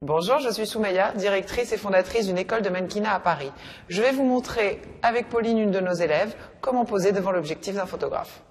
Bonjour, je suis Soumaya, directrice et fondatrice d'une école de mannequinat à Paris. Je vais vous montrer, avec Pauline, une de nos élèves, comment poser devant l'objectif d'un photographe.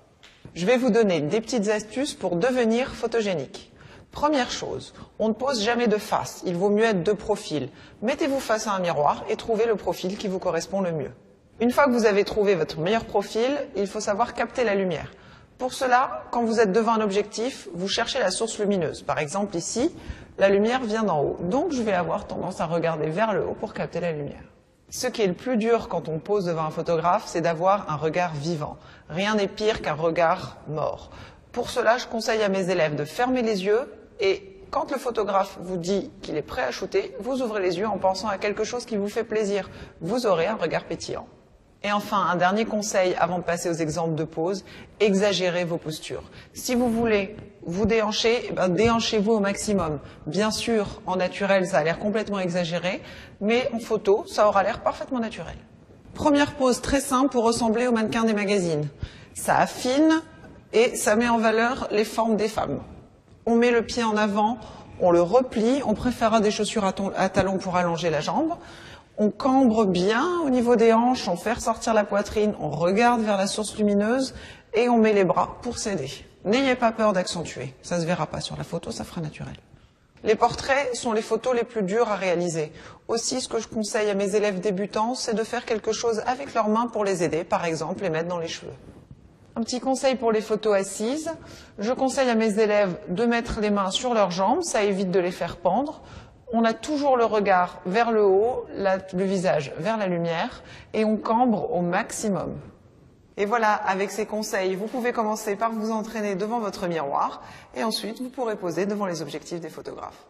Je vais vous donner des petites astuces pour devenir photogénique. Première chose, on ne pose jamais de face, il vaut mieux être de profil. Mettez-vous face à un miroir et trouvez le profil qui vous correspond le mieux. Une fois que vous avez trouvé votre meilleur profil, il faut savoir capter la lumière. Pour cela, quand vous êtes devant un objectif, vous cherchez la source lumineuse. Par exemple, ici, la lumière vient d'en haut, donc je vais avoir tendance à regarder vers le haut pour capter la lumière. Ce qui est le plus dur quand on pose devant un photographe, c'est d'avoir un regard vivant. Rien n'est pire qu'un regard mort. Pour cela, je conseille à mes élèves de fermer les yeux et quand le photographe vous dit qu'il est prêt à shooter, vous ouvrez les yeux en pensant à quelque chose qui vous fait plaisir. Vous aurez un regard pétillant. Et enfin, un dernier conseil avant de passer aux exemples de pose, exagérez vos postures. Si vous voulez vous déhancher, déhanchez-vous au maximum. Bien sûr, en naturel, ça a l'air complètement exagéré, mais en photo, ça aura l'air parfaitement naturel. Première pose très simple pour ressembler au mannequin des magazines. Ça affine et ça met en valeur les formes des femmes. On met le pied en avant, on le replie, on préférera des chaussures à talons pour allonger la jambe. On cambre bien au niveau des hanches, on fait ressortir la poitrine, on regarde vers la source lumineuse et on met les bras pour s'aider. N'ayez pas peur d'accentuer, ça ne se verra pas sur la photo, ça fera naturel. Les portraits sont les photos les plus dures à réaliser. Aussi, ce que je conseille à mes élèves débutants, c'est de faire quelque chose avec leurs mains pour les aider, par exemple les mettre dans les cheveux. Un petit conseil pour les photos assises, je conseille à mes élèves de mettre les mains sur leurs jambes, ça évite de les faire pendre. On a toujours le regard vers le haut, le visage vers la lumière et on cambre au maximum. Et voilà, avec ces conseils, vous pouvez commencer par vous entraîner devant votre miroir et ensuite vous pourrez poser devant les objectifs des photographes.